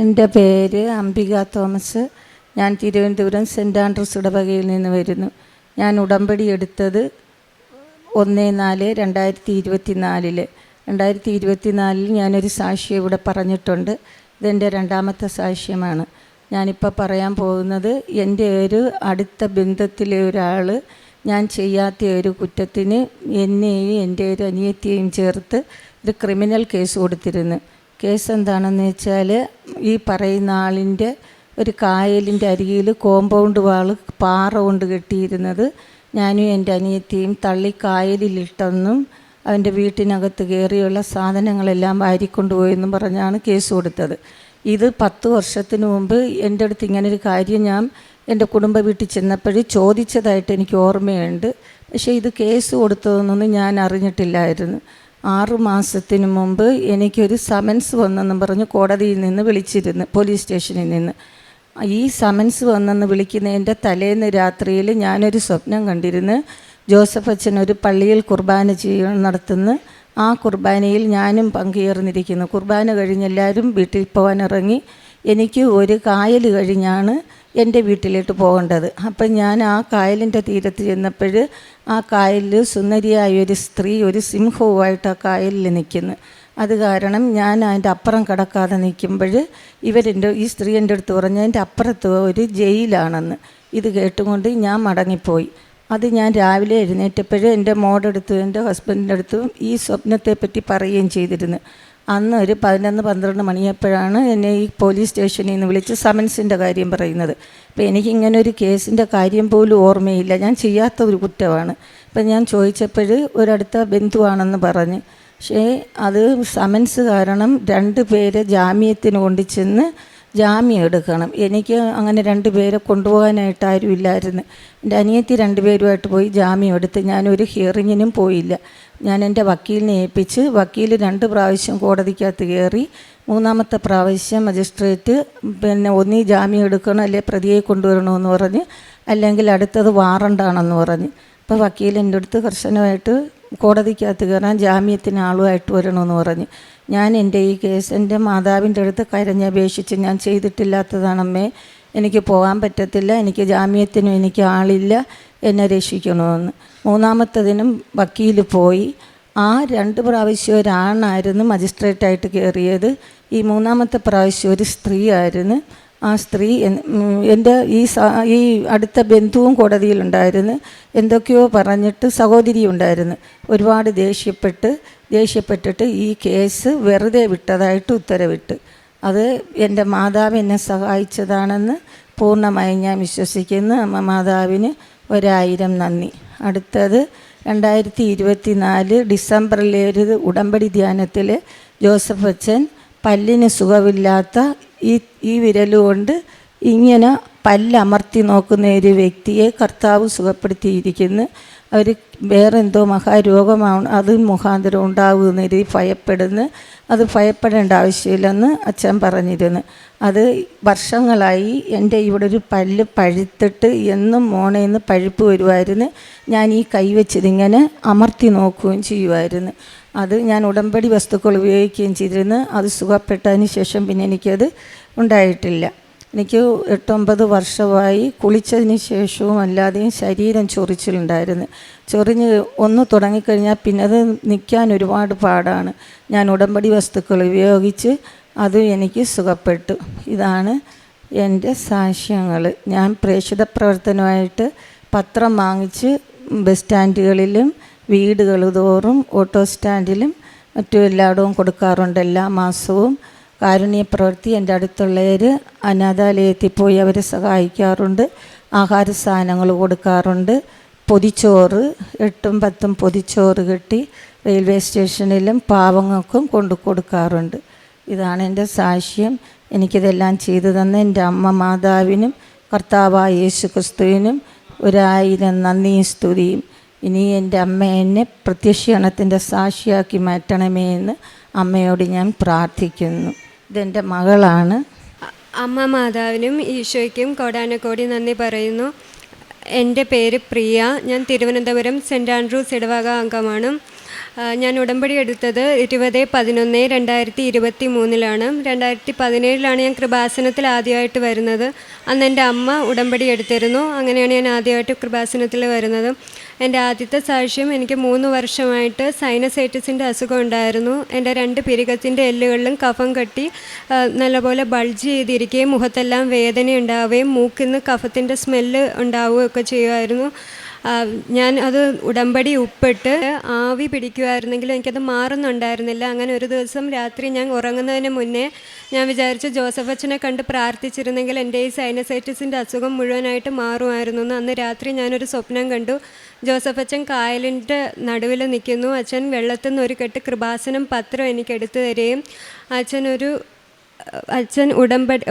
എൻ്റെ പേര് അംബിക തോമസ്. ഞാൻ തിരുവനന്തപുരം സെൻറ്റ് ആൻഡ്രൂസ് ഇടവകയിൽ നിന്ന് വരുന്നു. ഞാൻ ഉടമ്പടി എടുത്തത് 1/4/2024. 2024 ഞാനൊരു സാക്ഷ്യം ഇവിടെ പറഞ്ഞിട്ടുണ്ട്. ഇതെൻ്റെ രണ്ടാമത്തെ സാക്ഷ്യമാണ്. ഞാനിപ്പോൾ പറയാൻ പോകുന്നത് എൻ്റെ ഒരു അടുത്ത ബന്ധത്തിലെ ഒരാൾ ഞാൻ ചെയ്യാത്ത ഒരു കുറ്റത്തിന് എന്നെയും എൻ്റെ ഒരു അനിയത്തിയെയും ചേർത്ത് ഒരു ക്രിമിനൽ കേസ് കൊടുത്തിരുന്നു. കേസ് എന്താണെന്ന് വെച്ചാൽ, ഈ പറയുന്ന ആളിൻ്റെ ഒരു കായലിൻ്റെ അരികിൽ കോമ്പൗണ്ട് വാൾ പാറ കൊണ്ട് കെട്ടിയിരുന്നത് ഞാനും എൻ്റെ അനിയത്തിയും തള്ളി കായലിലിട്ടെന്നും അവൻ്റെ വീട്ടിനകത്ത് കയറിയുള്ള സാധനങ്ങളെല്ലാം വാരിക്കൊണ്ടുപോയെന്നും പറഞ്ഞാണ് കേസ് കൊടുത്തത്. ഇത് 10 വർഷത്തിന് മുമ്പ് എൻ്റെ അടുത്ത് ഇങ്ങനൊരു കാര്യം ഞാൻ എൻ്റെ കുടുംബ വീട്ടിൽ ചെന്നപ്പോൾ ചോദിച്ചതായിട്ട് എനിക്ക് ഓർമ്മയുണ്ട്. പക്ഷേ ഇത് കേസ് കൊടുത്തതെന്നൊന്നും ഞാൻ അറിഞ്ഞിട്ടില്ലായിരുന്നു. 6 മാസത്തിന് മുമ്പ് എനിക്കൊരു സമൻസ് വന്നെന്നും പറഞ്ഞ് കോടതിയിൽ നിന്ന് വിളിച്ചിരുന്നു, പോലീസ് സ്റ്റേഷനിൽ നിന്ന്. ഈ സമൻസ് വന്നെന്ന് വിളിക്കുന്നതിൻ്റെ തലേന്ന് രാത്രിയിൽ ഞാനൊരു സ്വപ്നം കണ്ടിരുന്നു. ജോസഫ് അച്ഛൻ ഒരു പള്ളിയിൽ കുർബാന നടത്തുന്നു. ആ കുർബാനയിൽ ഞാനും പങ്കുചേർന്നിരിക്കുന്നു. കുർബാന കഴിഞ്ഞെല്ലാവരും വീട്ടിൽ പോകാനിറങ്ങി. എനിക്ക് ഒരു കായൽ കഴിഞ്ഞാണ് എൻ്റെ വീട്ടിലോട്ട് പോകേണ്ടത്. അപ്പം ഞാൻ ആ കായലിൻ്റെ തീരത്ത് ചെന്നപ്പോൾ ആ കായലിൽ സുന്ദരിയായ ഒരു സ്ത്രീ ഒരു സിംഹവുമായിട്ട് ആ കായലിൽ നിൽക്കുന്നു. അത് കാരണം ഞാൻ അതിൻ്റെ അപ്പുറം കടക്കാതെ നിൽക്കുമ്പോൾ ഈ സ്ത്രീ എൻ്റെ അടുത്ത് പറഞ്ഞു എൻ്റെ അപ്പുറത്ത് ഒരു ജയിലാണെന്ന്. ഇത് കേട്ടുകൊണ്ട് ഞാൻ മടങ്ങിപ്പോയി. അത് ഞാൻ രാവിലെ എഴുന്നേറ്റപ്പോഴും എൻ്റെ മോടടുത്തും എൻ്റെ ഹസ്ബൻഡിൻ്റെ അടുത്തും ഈ സ്വപ്നത്തെപ്പറ്റി പറയുകയും ചെയ്തിരുന്നു. അന്ന് ഒരു 11-12 മണിയപ്പോഴാണ് എന്നെ ഈ പോലീസ് സ്റ്റേഷനിൽ നിന്ന് വിളിച്ച് സമൻസിൻ്റെ കാര്യം പറയുന്നത്. അപ്പോൾ എനിക്കിങ്ങനെ ഒരു കേസിൻ്റെ കാര്യം പോലും ഓർമ്മയില്ല. ഞാൻ ചെയ്യാത്ത ഒരു കുറ്റമാണ്. അപ്പം ഞാൻ ചോദിച്ചപ്പോൾ ഒരടുത്ത ബന്ധുവാണെന്ന് പറഞ്ഞ്. പക്ഷേ അത് സമൻസ് കാരണം 2 പേരെ ജാമ്യത്തിന് കൊണ്ടുചെന്ന് ജാമ്യം എടുക്കണം. എനിക്ക് അങ്ങനെ 2 പേരെ കൊണ്ടുപോകാനായിട്ട് ആരും ഇല്ലായിരുന്നു. എൻ്റെ അനിയത്തി 2 പേരുമായിട്ട് പോയി ജാമ്യം എടുത്ത്. ഞാനൊരു ഹിയറിങ്ങിനും പോയില്ല. ഞാൻ എൻ്റെ വക്കീലിനെ ഏൽപ്പിച്ച് വക്കീൽ 2 പ്രാവശ്യം കോടതിക്കകത്ത് കയറി. 3ാമത്തെ പ്രാവശ്യം മജിസ്ട്രേറ്റ് ഒന്നീ ജാമ്യം എടുക്കണം, അല്ലെ പ്രതിയെ കൊണ്ടുവരണമെന്ന് പറഞ്ഞ്, അല്ലെങ്കിൽ അടുത്തത് വാറണ്ടാണെന്ന് പറഞ്ഞ്. അപ്പോൾ വക്കീൽ എൻ്റെ അടുത്ത് കർശനമായിട്ട് കോടതിക്കകത്ത് കയറാൻ ജാമ്യത്തിന് ആളുമായിട്ട് വരണമെന്ന് പറഞ്ഞ്. ഞാൻ എൻ്റെ ഈ കേസ് എൻ്റെ മാതാവിൻ്റെ അടുത്ത് കരഞ്ഞപേക്ഷിച്ച്, ഞാൻ ചെയ്തിട്ടില്ലാത്തതാണമ്മേ, എനിക്ക് പോകാൻ പറ്റത്തില്ല, എനിക്ക് ജാമ്യത്തിനും എനിക്ക് ആളില്ല, എന്നെ രക്ഷിക്കണമെന്ന്. 3ാമത്തതിനും വക്കീൽ പോയി. ആ 2 പ്രാവശ്യം ഒരാണായിരുന്നു മജിസ്ട്രേറ്റായിട്ട് കയറിയത്. ഈ 3ാമത്തെ പ്രാവശ്യം ഒരു സ്ത്രീ ആയിരുന്നു. ആ സ്ത്രീ എൻ്റെ ഈ അടുത്ത ബന്ധുവും കോടതിയിലുണ്ടായിരുന്നു. എന്തൊക്കെയോ പറഞ്ഞിട്ട് സഹോദരി ഉണ്ടായിരുന്നു. ഒരുപാട് ദേഷ്യപ്പെട്ടിട്ട് ഈ കേസ് വെറുതെ വിട്ടതായിട്ട് ഉത്തരവിട്ട്. അത് എൻ്റെ മാതാവ് എന്നെ സഹായിച്ചതാണെന്ന് പൂർണ്ണമായി ഞാൻ വിശ്വസിക്കുന്നു. അമ്മ മാതാവിന് 1000 നന്ദി. അടുത്തത് 2024 ഡിസംബറിലെ ഒരു ഉടമ്പടി ധ്യാനത്തിൽ ജോസഫ് അച്ഛൻ പല്ലിന് സുഖമില്ലാത്ത ഈ വിരലുകൊണ്ട് ഇങ്ങനെ പല്ലമർത്തി നോക്കുന്ന ഒരു വ്യക്തിയെ കർത്താവ് സുഖപ്പെടുത്തിയിരിക്കുന്നു. അവർ വേറെ എന്തോ മഹാരോഗമാണ് അത് മുഖാന്തരം ഉണ്ടാകുന്ന രീതി ഭയപ്പെടുന്നു. അത് ഭയപ്പെടേണ്ട ആവശ്യമില്ലെന്ന് അച്ഛൻ പറഞ്ഞിരുന്നു. അത് വർഷങ്ങളായി എൻ്റെ ഇവിടെ ഒരു പല്ല് പഴുത്തിട്ട് എന്നും മോണേന്ന് പഴുപ്പ് വരുമായിരുന്നു. ഞാൻ ഈ കൈവച്ചതിങ്ങനെ അമർത്തി നോക്കുകയും ചെയ്യുമായിരുന്നു. അത് ഞാൻ ഉടമ്പടി വസ്തുക്കൾ ഉപയോഗിക്കുകയും ചെയ്തിരുന്നു. അത് സുഖപ്പെട്ടതിന് ശേഷം പിന്നെ എനിക്കത് ഉണ്ടായിട്ടില്ല. എനിക്ക് 8-9 വർഷമായി കുളിച്ചതിന് ശേഷവും അല്ലാതെയും ശരീരം ചൊറിച്ചിലുണ്ടായിരുന്നു. ചൊറിഞ്ഞ് ഒന്ന് തുടങ്ങിക്കഴിഞ്ഞാൽ പിന്നെ അത് നിൽക്കാൻ ഒരുപാട് പാടാണ്. ഞാൻ ഉടമ്പടി വസ്തുക്കൾ ഉപയോഗിച്ച് അത് എനിക്ക് സുഖപ്പെട്ടു. ഇതാണ് എൻ്റെ സാക്ഷ്യങ്ങൾ. ഞാൻ പ്രേക്ഷിത പ്രവർത്തനമായിട്ട് പത്രം വാങ്ങിച്ച് ബസ് സ്റ്റാൻഡുകളിലും വീടുകൾ തോറും ഓട്ടോ സ്റ്റാൻഡിലും മറ്റും എല്ലായിടവും കൊടുക്കാറുണ്ട്. എല്ലാ മാസവും കാരുണ്യ പ്രവൃത്തി എൻ്റെ അടുത്തുള്ളവർ അനാഥാലയത്തിൽ പോയി അവരെ സഹായിക്കാറുണ്ട്. ആഹാര സാധനങ്ങൾ കൊടുക്കാറുണ്ട്. പൊതിച്ചോറ് 8-10 പൊതിച്ചോറ് കെട്ടി റെയിൽവേ സ്റ്റേഷനിലും പാവങ്ങൾക്കും കൊടുക്കാറുണ്ട്. ഇതാണ് എൻ്റെ സാക്ഷ്യം. എനിക്കിതെല്ലാം ചെയ്തു തന്ന എൻ്റെ അമ്മ മാതാവിനും കർത്താവായ യേശു ക്രിസ്തുവിനും 1000 നന്ദിയും സ്തുതിയും. ഇനി എൻ്റെ അമ്മ എന്നെ പ്രത്യക്ഷീകരണത്തിൻ്റെ സാക്ഷിയാക്കി മാറ്റണമേ എന്ന് അമ്മയോട് ഞാൻ പ്രാർത്ഥിക്കുന്നു. ഇതെൻ്റെ മകളാണ്. അമ്മ മാതാവിനും ഈശോയ്ക്കും കോടാനക്കോടി നന്ദി പറയുന്നു. എൻ്റെ പേര് പ്രിയ. ഞാൻ തിരുവനന്തപുരം സെൻറ്റ് ആൻഡ്രൂസ് ഇടവക അംഗമാണ്. ഞാൻ ഉടമ്പടി എടുത്തത് 20/11/2023 2017 ഞാൻ കൃപാസനത്തിൽ ആദ്യമായിട്ട് വരുന്നത്. അന്ന് എൻ്റെ അമ്മ ഉടമ്പടി എടുത്തിരുന്നു. അങ്ങനെയാണ് ഞാൻ ആദ്യമായിട്ട് കൃപാസനത്തിൽ വരുന്നത്. എൻ്റെ ആദ്യത്തെ സാക്ഷ്യം, എനിക്ക് 3 വർഷമായിട്ട് സൈനസൈറ്റിസിൻ്റെ അസുഖം ഉണ്ടായിരുന്നു. എൻ്റെ 2 പിരികത്തിൻ്റെ എല്ലുകളിലും കഫം കെട്ടി നല്ലപോലെ ബൾജ് ചെയ്തിരിക്കുകയും മുഖത്തെല്ലാം വേദന ഉണ്ടാവുകയും മൂക്കിൽ നിന്ന് കഫത്തിൻ്റെ സ്മെല്ല് ഉണ്ടാവുകയൊക്കെ ചെയ്യുമായിരുന്നു. ഞാൻ അത് ഉടമ്പടി ഉപ്പിട്ട് ആവി പിടിക്കുമായിരുന്നെങ്കിലും എനിക്കത് മാറുന്നുണ്ടായിരുന്നില്ല. അങ്ങനെ ഒരു ദിവസം രാത്രി ഞാൻ ഉറങ്ങുന്നതിന് മുന്നേ ഞാൻ വിചാരിച്ചു ജോസഫ് അച്ഛനെ കണ്ട് പ്രാർത്ഥിച്ചിരുന്നെങ്കിൽ എൻ്റെ ഈ സൈനസൈറ്റിസിൻ്റെ അസുഖം മുഴുവനായിട്ട് മാറുമായിരുന്നു എന്ന്. അന്ന് രാത്രി ഞാനൊരു സ്വപ്നം കണ്ടു. ജോസഫ് അച്ഛൻ കായലിൻ്റെ നടുവിൽ നിൽക്കുന്നു. അച്ഛൻ വെള്ളത്തിൽ നിന്ന് ഒരു കെട്ട് കൃപാസനം പത്രം എനിക്ക് എടുത്തു തരികയും അച്ഛൻ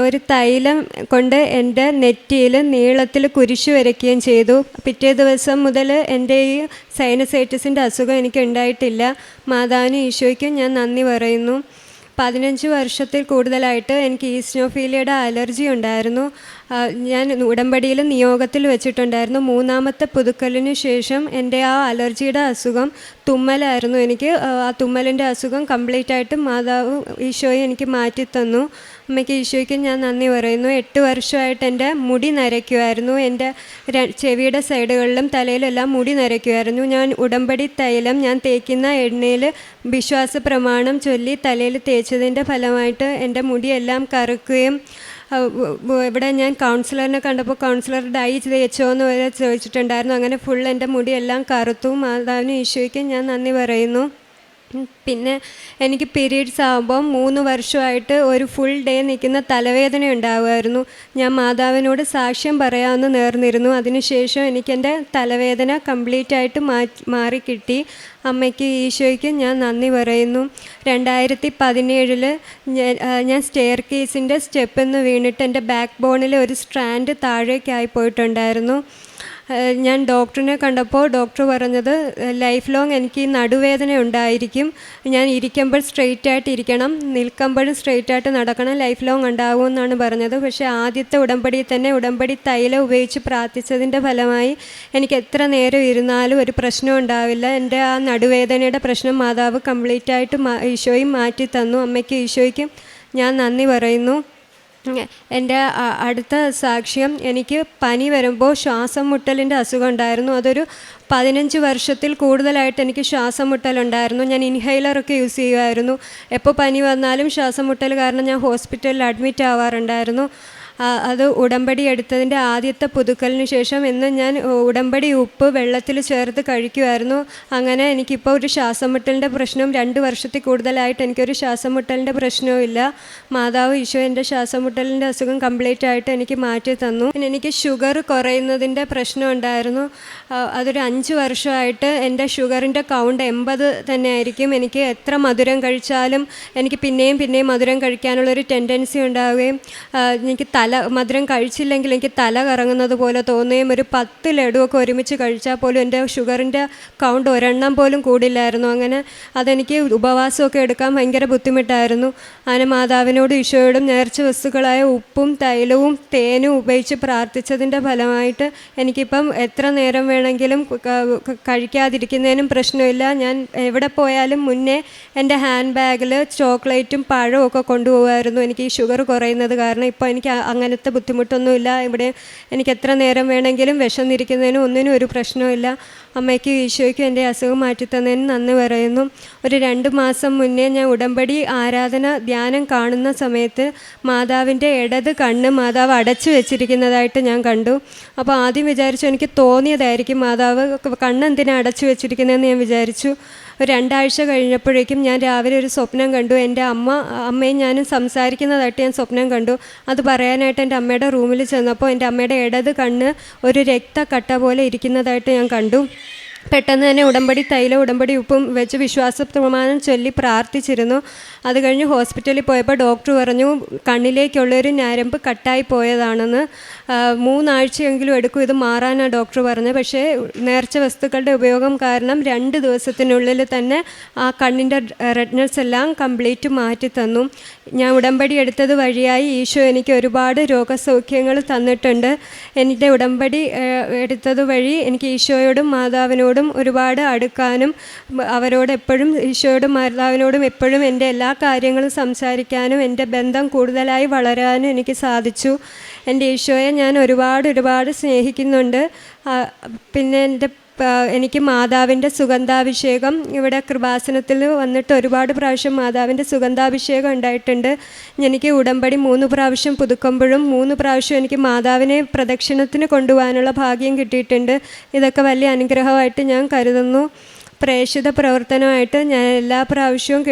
ഒരു തൈലം കൊണ്ട് എൻ്റെ നെറ്റിയിൽ നീളത്തിൽ കുരിശു വരയ്ക്കുകയും ചെയ്തു. പിറ്റേ ദിവസം മുതൽ എൻ്റെ ഈ സൈനസൈറ്റിസിൻ്റെ അസുഖം എനിക്ക് ഉണ്ടായിട്ടില്ല. മാതാവിനും ഈശോയ്ക്കും ഞാൻ നന്ദി പറയുന്നു. 15 വർഷത്തിൽ കൂടുതലായിട്ട് എനിക്ക് ഈസ്നോഫീലിയയുടെ അലർജി ഉണ്ടായിരുന്നു. ഞാൻ ഉടമ്പടിയിൽ നിയോഗത്തിൽ വെച്ചിട്ടുണ്ടായിരുന്നു. 3ാമത്തെ പുതുക്കലിന് ശേഷം എൻ്റെ ആ അലർജിയുടെ അസുഖം തുമ്മലായിരുന്നു. എനിക്ക് ആ തുമ്മലിൻ്റെ അസുഖം കംപ്ലീറ്റ് ആയിട്ട് മാതാവ് ഈശോയെ എനിക്ക് മാറ്റിത്തന്നു. അമ്മയ്ക്ക് ഈശോയ്ക്ക് ഞാൻ നന്ദി പറയുന്നു. 8 വർഷമായിട്ട് എൻ്റെ മുടി നരയ്ക്കുമായിരുന്നു. എൻ്റെ ചെവിയുടെ സൈഡുകളിലും തലയിലെല്ലാം മുടി നരയ്ക്കുമായിരുന്നു. ഞാൻ ഉടമ്പടി തൈലം ഞാൻ തേക്കുന്ന എണ്ണയിൽ വിശ്വാസ പ്രമാണം ചൊല്ലി തലയിൽ തേച്ചതിൻ്റെ ഫലമായിട്ട് എൻ്റെ മുടിയെല്ലാം കറുക്കുകയും ഇവിടെ ഞാൻ കൗൺസിലറിനെ കണ്ടപ്പോൾ കൗൺസിലർ ഡൈ തേച്ചോ എന്ന് വരെ ചോദിച്ചിട്ടുണ്ടായിരുന്നു. അങ്ങനെ ഫുൾ എൻ്റെ മുടിയെല്ലാം കറുത്തു. മാതാവിനും ഈശോയ്ക്കും ഞാൻ നന്ദി പറയുന്നു. പിന്നെ എനിക്ക് പീരീഡ്സ് ആകുമ്പോൾ 3 വർഷമായിട്ട് ഒരു ഫുൾ ഡേ നിൽക്കുന്ന തലവേദന ഉണ്ടാകുമായിരുന്നു. ഞാൻ മാതാവിനോട് സാക്ഷ്യം പറയാമെന്ന് നേർന്നിരുന്നു. അതിനുശേഷം എനിക്കെൻ്റെ തലവേദന കംപ്ലീറ്റ് ആയിട്ട് മാറിക്കിട്ടി. അമ്മയ്ക്ക് ഈശോയ്ക്ക് ഞാൻ നന്ദി പറയുന്നു. 2017 ഞാൻ സ്റ്റെയർ കേസിൻ്റെ സ്റ്റെപ്പിൽ നിന്ന് വീണിട്ട് എൻ്റെ ബാക്ക് ബോണിൽ ഒരു സ്ട്രാൻഡ് താഴേക്കായി പോയിട്ടുണ്ടായിരുന്നു. ഞാൻ ഡോക്ടറിനെ കണ്ടപ്പോൾ ഡോക്ടർ പറഞ്ഞത് ലൈഫ് ലോങ് എനിക്ക് നടുവേദന ഉണ്ടായിരിക്കും, ഞാൻ ഇരിക്കുമ്പോൾ സ്ട്രെയിറ്റ് ആയിട്ട് ഇരിക്കണം, നിൽക്കുമ്പോഴും സ്ട്രെയിറ്റ് ആയിട്ട് നടക്കണം, ലൈഫ് ലോങ് ഉണ്ടാകുമെന്നാണ് പറഞ്ഞത്. പക്ഷേ ആദ്യത്തെ ഉടമ്പടിയിൽ തന്നെ ഉടമ്പടി തൈലം ഉപയോഗിച്ച് പ്രാർത്ഥിച്ചതിൻ്റെ ഫലമായി എനിക്ക് എത്ര നേരം ഇരുന്നാലും ഒരു പ്രശ്നം ഉണ്ടാവില്ല. എൻ്റെ ആ നടുവേദനയുടെ പ്രശ്നം മാതാവ് കംപ്ലീറ്റായിട്ട് ഈശോയും മാറ്റി തന്നു. അമ്മയ്ക്ക് ഈശോയ്ക്കും ഞാൻ നന്ദി പറയുന്നു. എൻ്റെ അടുത്ത സാക്ഷ്യം, എനിക്ക് പനി വരുമ്പോൾ ശ്വാസം മുട്ടലിൻ്റെ അസുഖം ഉണ്ടായിരുന്നു. അതൊരു 15 വർഷത്തിൽ കൂടുതലായിട്ട് എനിക്ക് ശ്വാസം മുട്ടലുണ്ടായിരുന്നു. ഞാൻ ഇൻഹൈലറൊക്കെ യൂസ് ചെയ്യുമായിരുന്നു. എപ്പോൾ പനി വന്നാലും ശ്വാസം മുട്ടൽ കാരണം ഞാൻ ഹോസ്പിറ്റലിൽ അഡ്മിറ്റ് ആവാറുണ്ടായിരുന്നു. അത് ഉടമ്പടി എടുത്തതിൻ്റെ ആദ്യത്തെ പുതുക്കലിന് ശേഷം ഇന്ന് ഞാൻ ഉടമ്പടി ഉപ്പ് വെള്ളത്തിൽ ചേർത്ത് കഴിക്കുമായിരുന്നു. അങ്ങനെ എനിക്കിപ്പോൾ ഒരു ശ്വാസം മുട്ടലിൻ്റെ പ്രശ്നം 2 വർഷത്തിൽ കൂടുതലായിട്ട് എനിക്കൊരു ശ്വാസം മുട്ടലിൻ്റെ പ്രശ്നവും ഇല്ല. മാതാവ് ഈശോ എൻ്റെ ശ്വാസം മുട്ടലിൻ്റെ അസുഖം കംപ്ലീറ്റ് ആയിട്ട് എനിക്ക് മാറ്റി തന്നു. പിന്നെ എനിക്ക് ഷുഗർ കുറയുന്നതിൻ്റെ പ്രശ്നം ഉണ്ടായിരുന്നു. അതൊരു 5 വർഷമായിട്ട് എൻ്റെ ഷുഗറിൻ്റെ കൗണ്ട് 80 തന്നെ ആയിരിക്കും. എനിക്ക് എത്ര മധുരം കഴിച്ചാലും എനിക്ക് പിന്നെയും മധുരം കഴിക്കാനുള്ളൊരു ടെൻഡൻസി ഉണ്ടാവുകയും എനിക്ക് മധുരം കഴിച്ചില്ലെങ്കിൽ എനിക്ക് തല കറങ്ങുന്നത് പോലെ തോന്നുകയും ഒരു 10 ലഡുവൊക്കെ ഒരുമിച്ച് കഴിച്ചാൽ പോലും എൻ്റെ ഷുഗറിൻ്റെ കൗണ്ട് ഒരെണ്ണം പോലും കൂടില്ലായിരുന്നു. അങ്ങനെ അതെനിക്ക് ഉപവാസമൊക്കെ എടുക്കാൻ ഭയങ്കര ബുദ്ധിമുട്ടായിരുന്നു. അങ്ങനെ മാതാവിനോടും ഈശോയോടും നേർച്ച വസ്തുക്കളായ ഉപ്പും തൈലവും തേനും ഉപയോഗിച്ച് പ്രാർത്ഥിച്ചതിൻ്റെ ഫലമായിട്ട് എനിക്കിപ്പം എത്ര നേരം വേണമെങ്കിലും കഴിക്കാതിരിക്കുന്നതിനും പ്രശ്നമില്ല. ഞാൻ എവിടെ പോയാലും മുന്നേ എൻ്റെ ഹാൻഡ് ബാഗിൽ ചോക്ലേറ്റും പഴവും ഒക്കെ കൊണ്ടുപോകുമായിരുന്നു എനിക്ക് ഈ ഷുഗർ കുറയുന്നത് കാരണം. ഇപ്പോൾ എനിക്ക് അങ്ങനത്തെ ബുദ്ധിമുട്ടൊന്നുമില്ല. ഇവിടെ എനിക്ക് എത്ര നേരം വേണമെങ്കിലും വിശന്നിരിക്കുന്നതിനും ഒന്നിനും ഒരു പ്രശ്നമില്ല. അമ്മയ്ക്കും ഈശോയ്ക്കും എൻ്റെ അസുഖം മാറ്റിത്തന്നതിന് നന്ദി പറയുന്നു. ഒരു 2 മാസം മുന്നേ ഞാൻ ഉടമ്പടി ആരാധന ധ്യാനം കാണുന്ന സമയത്ത് മാതാവിൻ്റെ ഇടത് കണ്ണ് മാതാവ് അടച്ചു വെച്ചിരിക്കുന്നതായിട്ട് ഞാൻ കണ്ടു. അപ്പോൾ ആദ്യം വിചാരിച്ചു എനിക്ക് തോന്നിയതായിരിക്കും മാതാവ് കണ്ണെന്തിനാണ് അടച്ചു വെച്ചിരിക്കുന്നതെന്ന് ഞാൻ വിചാരിച്ചു. ഒരു 2 ആഴ്ച കഴിഞ്ഞപ്പോഴേക്കും ഞാൻ രാവിലെ ഒരു സ്വപ്നം കണ്ടു. എൻ്റെ അമ്മയും ഞാനും സംസാരിക്കുന്നതായിട്ട് ഞാൻ സ്വപ്നം കണ്ടു. അത് പറയാനായിട്ട് എൻ്റെ അമ്മയുടെ റൂമിൽ ചെന്നപ്പോൾ എൻ്റെ അമ്മയുടെ ഇടത് കണ്ണ് ഒരു രക്തക്കട്ട പോലെ ഇരിക്കുന്നതായിട്ട് ഞാൻ കണ്ടു. പെട്ടെന്ന് തന്നെ ഉടമ്പടി തൈലം ഉടമ്പടി ഉപ്പും വെച്ച് വിശ്വാസ പ്രമാണം ചൊല്ലി പ്രാർത്ഥിച്ചിരുന്നു. അത് കഴിഞ്ഞ് ഹോസ്പിറ്റലിൽ പോയപ്പോൾ ഡോക്ടർ പറഞ്ഞു കണ്ണിലേക്കുള്ളൊരു ഞരമ്പ് കട്ടായി പോയതാണെന്ന്. 3 ആഴ്ചയെങ്കിലും എടുക്കും ഇത് മാറാനാണ് ഡോക്ടർ പറഞ്ഞത്. പക്ഷേ നേർച്ച വസ്തുക്കളുടെ ഉപയോഗം കാരണം 2 ദിവസത്തിനുള്ളിൽ തന്നെ ആ കണ്ണിൻ്റെ റെറ്റിനൽസ് എല്ലാം കംപ്ലീറ്റ് മാറ്റി തന്നു. ഞാൻ ഉടമ്പടി എടുത്തത് വഴിയായി ഈശോ എനിക്ക് ഒരുപാട് രോഗസൗഖ്യങ്ങൾ തന്നിട്ടുണ്ട്. എൻ്റെ ഉടമ്പടി എടുത്തത് വഴി എനിക്ക് ഈശോയോടും മാതാവിനോടും ഒരുപാട് അടുക്കാനും അവരോട് എപ്പോഴും ഈശോയോടും മാതാവിനോടും എപ്പോഴും എൻ്റെ എല്ലാ കാര്യങ്ങളും സംസാരിക്കാനും എൻ്റെ ബന്ധം കൂടുതലായി വളരാനും എനിക്ക് സാധിച്ചു. എൻ്റെ ഈശോയെ ഞാൻ ഒരുപാട് സ്നേഹിക്കുന്നുണ്ട്. പിന്നെ എനിക്ക് മാതാവിൻ്റെ സുഗന്ധാഭിഷേകം ഇവിടെ കൃപാസനത്തിൽ വന്നിട്ട് ഒരുപാട് പ്രാവശ്യം മാതാവിൻ്റെ സുഗന്ധാഭിഷേകം ഉണ്ടായിട്ടുണ്ട്. എനിക്ക് ഉടമ്പടി 3 പ്രാവശ്യം പുതുക്കുമ്പോഴും 3 പ്രാവശ്യം എനിക്ക് മാതാവിനെ പ്രദക്ഷിണത്തിന് കൊണ്ടുപോകാനുള്ള ഭാഗ്യം കിട്ടിയിട്ടുണ്ട്. ഇതൊക്കെ വലിയ അനുഗ്രഹമായിട്ട് ഞാൻ കരുതുന്നു. പ്രേക്ഷിത പ്രവർത്തനമായിട്ട് ഞാൻ എല്ലാ പ്രാവശ്യവും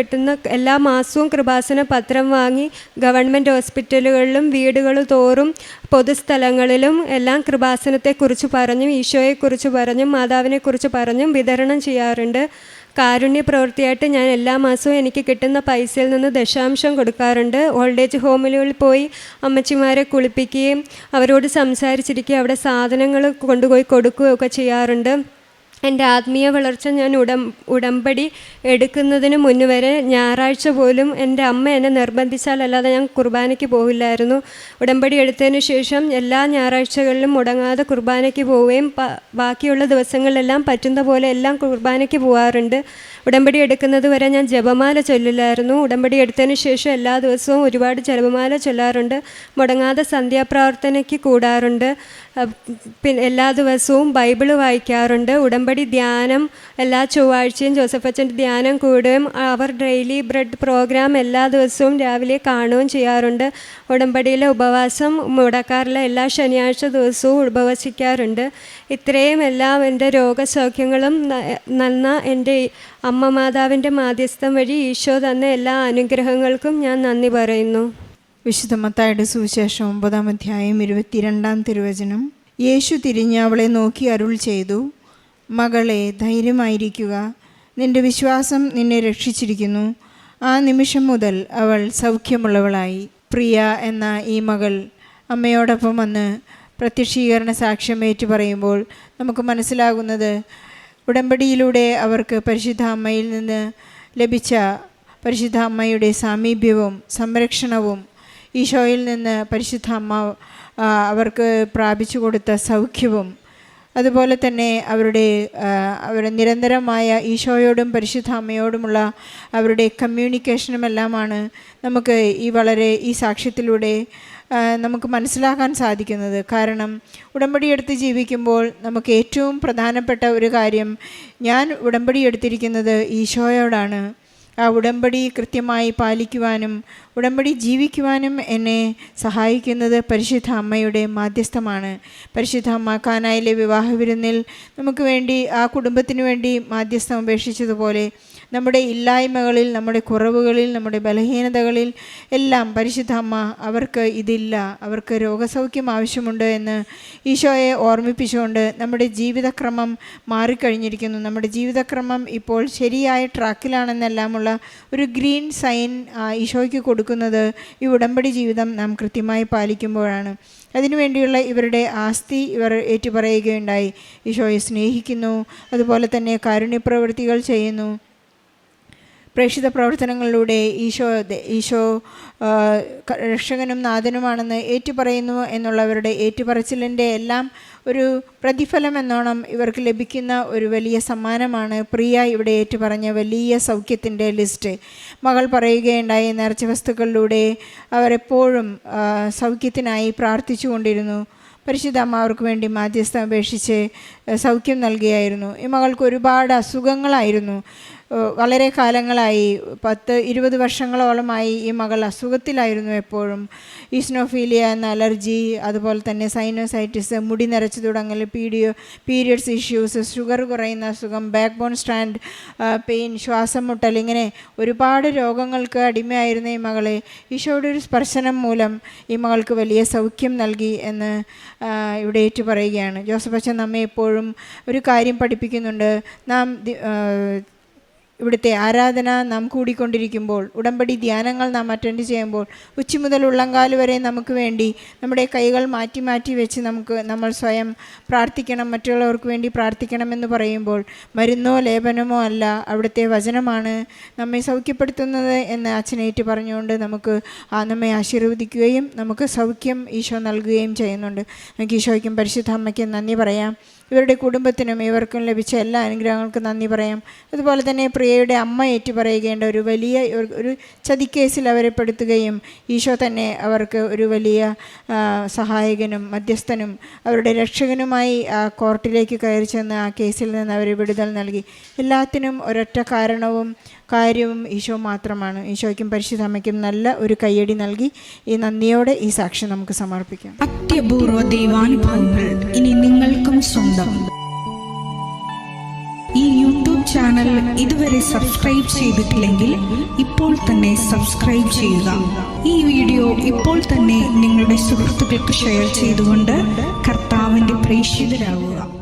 എല്ലാ മാസവും കൃപാസന പത്രം വാങ്ങി ഗവൺമെൻറ് ഹോസ്പിറ്റലുകളിലും വീടുകൾ തോറും പൊതുസ്ഥലങ്ങളിലും എല്ലാം കൃപാസനത്തെക്കുറിച്ച് പറഞ്ഞും ഈശോയെക്കുറിച്ച് പറഞ്ഞും മാതാവിനെക്കുറിച്ച് പറഞ്ഞും വിതരണം ചെയ്യാറുണ്ട്. കാരുണ്യ പ്രവൃത്തിയായിട്ട് ഞാൻ എല്ലാ മാസവും എനിക്ക് കിട്ടുന്ന പൈസയിൽ നിന്ന് ദശാംശം കൊടുക്കാറുണ്ട്. ഓൾഡ് ഏജ് ഹോമിലുകളിൽ പോയി അമ്മച്ചിമാരെ കുളിപ്പിക്കുകയും അവരോട് സംസാരിച്ചിരിക്കുകയും അവിടെ സാധനങ്ങൾ കൊണ്ടുപോയി കൊടുക്കുകയൊക്കെ ചെയ്യാറുണ്ട്. എൻ്റെ ആത്മീയ വളർച്ച ഞാൻ ഉടമ്പടി എടുക്കുന്നതിന് മുന്ന് വരെ ഞായറാഴ്ച പോലും എൻ്റെ അമ്മ എന്നെ നിർബന്ധിച്ചാലല്ലാതെ ഞാൻ കുർബാനയ്ക്ക് പോകില്ലായിരുന്നു. ഉടമ്പടി എടുത്തതിന് ശേഷം എല്ലാ ഞായറാഴ്ചകളിലും മുടങ്ങാതെ കുർബാനയ്ക്ക് പോവുകയും ബാക്കിയുള്ള ദിവസങ്ങളിലെല്ലാം പറ്റുന്ന പോലെ എല്ലാം കുർബാനയ്ക്ക് പോകാറുണ്ട്. ഉടമ്പടി എടുക്കുന്നത് വരെ ഞാൻ ജപമാല ചൊല്ലില്ലായിരുന്നു. ഉടമ്പടി എടുത്തതിന് ശേഷം എല്ലാ ദിവസവും ഒരുപാട് ജപമാല ചൊല്ലാറുണ്ട്. മുടങ്ങാതെ സന്ധ്യാപ്രാർത്ഥനയ്ക്ക് കൂടാറുണ്ട്. പിന്നെ എല്ലാ ദിവസവും ബൈബിള് വായിക്കാറുണ്ട്. ഉടമ്പടി ധ്യാനം എല്ലാ ചൊവ്വാഴ്ചയും ജോസഫ് അച്ഛൻ്റെ ധ്യാനം കൂടുകയും അവർ ഡെയിലി ബ്രെഡ് പ്രോഗ്രാം എല്ലാ ദിവസവും രാവിലെ കാണുകയും ചെയ്യാറുണ്ട്. ഉടമ്പടിയിലെ ഉപവാസം മുടക്കാറില്ല. എല്ലാ ശനിയാഴ്ച ദിവസവും ഉപവസിക്കാറുണ്ട്. ഇത്രയും എല്ലാം എൻ്റെ രോഗസൗഖ്യങ്ങളും എൻ്റെ അമ്മ മാതാവിൻ്റെ മാധ്യസ്ഥം വഴി ഈശോ തന്ന എല്ലാ അനുഗ്രഹങ്ങൾക്കും ഞാൻ നന്ദി പറയുന്നു. വിശുദ്ധ മത്തായിയുടെ സുവിശേഷം 9-ാം അധ്യായം 22-ാം തിരുവചനം. യേശു തിരിഞ്ഞ് അവളെ നോക്കി അരുൾ ചെയ്തു, മകളെ, ധൈര്യമായിരിക്കുക, നിന്റെ വിശ്വാസം നിന്നെ രക്ഷിച്ചിരിക്കുന്നു. ആ നിമിഷം മുതൽ അവൾ സൗഖ്യമുള്ളവളായി. പ്രിയ എന്ന ഈ മകൾ അമ്മയോടൊപ്പം വന്ന് പ്രത്യക്ഷീകരണ സാക്ഷ്യം ഏറ്റു പറയുമ്പോൾ നമുക്ക് മനസ്സിലാകുന്നത് ഉടമ്പടിയിലൂടെ അവർക്ക് പരിശുദ്ധ അമ്മയിൽ നിന്ന് ലഭിച്ച പരിശുദ്ധ അമ്മയുടെ സാമീപ്യവും സംരക്ഷണവും ഈശോയിൽ നിന്ന് പരിശുദ്ധ അമ്മ അവർക്ക് പ്രാപിച്ചു കൊടുത്ത സൗഖ്യവും അതുപോലെ തന്നെ അവരുടെ നിരന്തരമായ ഈശോയോടും പരിശുദ്ധ അമ്മയോടുമുള്ള അവരുടെ കമ്മ്യൂണിക്കേഷനുമെല്ലാമാണ് നമുക്ക് ഈ സാക്ഷ്യത്തിലൂടെ നമുക്ക് മനസ്സിലാക്കാൻ സാധിക്കുന്നത്. കാരണം ഉടമ്പടി എടുത്ത് ജീവിക്കുമ്പോൾ നമുക്ക് ഏറ്റവും പ്രധാനപ്പെട്ട ഒരു കാര്യം, ഞാൻ ഉടമ്പടി എടുത്തിരിക്കുന്നത് ഈശോയോടാണ്. ആ ഉടമ്പടി കൃത്യമായി പാലിക്കുവാനും ഉടമ്പടി ജീവിക്കുവാനും എന്നെ സഹായിക്കുന്നത് പരിശുദ്ധ അമ്മയുടെ മാധ്യസ്ഥമാണ്. പരിശുദ്ധ അമ്മ കാനായിലെ വിവാഹ വിരുന്നിൽ നമുക്ക് വേണ്ടി ആ കുടുംബത്തിന് വേണ്ടി മാധ്യസ്ഥം ഉപേക്ഷിച്ചതുപോലെ നമ്മുടെ ഇല്ലായ്മകളിൽ, നമ്മുടെ കുറവുകളിൽ, നമ്മുടെ ബലഹീനതകളിൽ എല്ലാം പരിശുദ്ധ അമ്മ അവർക്ക് ഇതില്ല, അവർക്ക് രോഗസൗഖ്യം ആവശ്യമുണ്ട് എന്ന് ഈശോയെ ഓർമ്മിപ്പിച്ചുകൊണ്ട് നമ്മുടെ ജീവിതക്രമം മാറിക്കഴിഞ്ഞിരിക്കുന്നു. നമ്മുടെ ജീവിതക്രമം ഇപ്പോൾ ശരിയായ ട്രാക്കിലാണെന്നെല്ലാമുള്ള ഒരു ഗ്രീൻ സൈൻ ഈശോയ്ക്ക് കൊടുക്കുന്നത് ഈ ഉടമ്പടി ജീവിതം നാം കൃത്യമായി പാലിക്കുമ്പോഴാണ്. അതിനുവേണ്ടിയുള്ള ഇവരുടെ ആസ്തി ഇവർ ഏറ്റുപറയുകയുണ്ടായി. ഈശോയെ സ്നേഹിക്കുന്നു, അതുപോലെ തന്നെ കാരുണ്യപ്രവൃത്തികൾ ചെയ്യുന്നു. പ്രേക്ഷിത പ്രവർത്തനങ്ങളിലൂടെ ഈശോ രക്ഷകനും നാഥനുമാണെന്ന് ഏറ്റുപറയുന്നു എന്നുള്ളവരുടെ ഏറ്റുപറച്ചിലിൻ്റെ എല്ലാം ഒരു പ്രതിഫലം എന്നോണം ഇവർക്ക് ലഭിക്കുന്ന ഒരു വലിയ സമ്മാനമാണ് പ്രിയ ഇവിടെ ഏറ്റുപറഞ്ഞ വലിയ സൗഖ്യത്തിൻ്റെ ലിസ്റ്റ്. മകൾ പറയുകയുണ്ടായി, നേർച്ച വസ്തുക്കളിലൂടെ അവരെപ്പോഴും സൗഖ്യത്തിനായി പ്രാർത്ഥിച്ചു കൊണ്ടിരുന്നു. പരിശുദ്ധ അമ്മ അവർക്ക് വേണ്ടി മാധ്യസ്ഥം അപേക്ഷിച്ച് സൗഖ്യം നൽകുകയായിരുന്നു. ഈ മകൾക്ക് ഒരുപാട് അസുഖങ്ങളായിരുന്നു. വളരെ കാലങ്ങളായി 10-20 വർഷങ്ങളോളമായി ഈ മകൾ അസുഖത്തിലായിരുന്നു. എപ്പോഴും ഈസ്നോഫീലിയ എന്ന അലർജി, അതുപോലെ തന്നെ സൈനോസൈറ്റിസ്, മുടി നരച്ചു തുടങ്ങൽ, പീരിയഡ്സ് ഇഷ്യൂസ്, ഷുഗർ കുറയുന്ന അസുഖം, ബാക്ക് ബോൺ സ്ട്രാൻഡ് പെയിൻ, ശ്വാസം മുട്ടൽ, ഇങ്ങനെ ഒരുപാട് രോഗങ്ങൾക്ക് അടിമയായിരുന്ന ഈ മകളെ ഈശോയുടെ ഒരു സ്പർശനം മൂലം ഈ മകൾക്ക് വലിയ സൗഖ്യം നൽകി എന്ന് ഇവിടെ ഏറ്റു പറയുകയാണ്. ജോസഫ് അച്ഛൻ നമ്മെ എപ്പോഴും ഒരു കാര്യം പഠിപ്പിക്കുന്നുണ്ട്. നാം ഇവിടുത്തെ ആരാധന നാം കൂടിക്കൊണ്ടിരിക്കുമ്പോൾ, ഉടമ്പടി ധ്യാനങ്ങൾ നാം അറ്റൻഡ് ചെയ്യുമ്പോൾ, ഉച്ച മുതൽ ഉള്ളങ്കാല് വരെ നമുക്ക് വേണ്ടി നമ്മുടെ കൈകൾ മാറ്റി മാറ്റി വെച്ച് നമ്മൾ സ്വയം പ്രാർത്ഥിക്കണം, മറ്റുള്ളവർക്ക് വേണ്ടി പ്രാർത്ഥിക്കണമെന്ന് പറയുമ്പോൾ മരുന്നോ ലേപനമോ അല്ല, അവിടുത്തെ വചനമാണ് നമ്മെ സൗഖ്യപ്പെടുത്തുന്നത് എന്ന് അച്ഛനേറ്റ് പറഞ്ഞുകൊണ്ട് നമ്മെ ആശീർവദിക്കുകയും നമുക്ക് സൗഖ്യം ഈശോ നൽകുകയും ചെയ്യുന്നുണ്ട്. നമുക്ക് ഈശോയ്ക്കും പരിശുദ്ധ അമ്മയ്ക്കും നന്ദി പറയാം. ഇവരുടെ കുടുംബത്തിനും ഇവർക്കും ലഭിച്ച എല്ലാ അനുഗ്രഹങ്ങൾക്കും നന്ദി പറയാം. അതുപോലെ തന്നെ പ്രിയയുടെ അമ്മ ഏറ്റുപറയുകേണ്ട ഒരു വലിയ ഒരു ചതിക്കേസിൽ അവരെ പെടുത്തുകയും ഈശോ തന്നെ അവർക്ക് ഒരു വലിയ സഹായകനും മധ്യസ്ഥനും അവരുടെ രക്ഷകനുമായി ആ കോർട്ടിലേക്ക് കയറി ചെന്ന് ആ കേസിൽ നിന്ന് അവരെ വിടുതൽ നൽകി. എല്ലാത്തിനും ഒരൊറ്റ കാര്യവും ഈശോ മാത്രമാണ്. ഈശോയ്ക്കും പരിശുദ്ധ അമ്മയ്ക്കും നല്ല ഒരു കയ്യടി നൽകി ഈ നന്ദിയോടെ ഈ സാക്ഷ്യം നമുക്ക് സമർപ്പിക്കാം. അത്യപൂർവ ദൈവാനുഭവങ്ങൾ ഇനി നിങ്ങൾക്കും സ്വന്തം. ഈ യൂട്യൂബ് ചാനൽ ഇതുവരെ സബ്സ്ക്രൈബ് ചെയ്തിട്ടില്ലെങ്കിൽ ഇപ്പോൾ തന്നെ സബ്സ്ക്രൈബ് ചെയ്യുക. ഈ വീഡിയോ ഇപ്പോൾ തന്നെ നിങ്ങളുടെ സുഹൃത്തുക്കൾക്ക് ഷെയർ ചെയ്തുകൊണ്ട് കർത്താവിൻ്റെ പ്രേക്ഷിതരാകുക.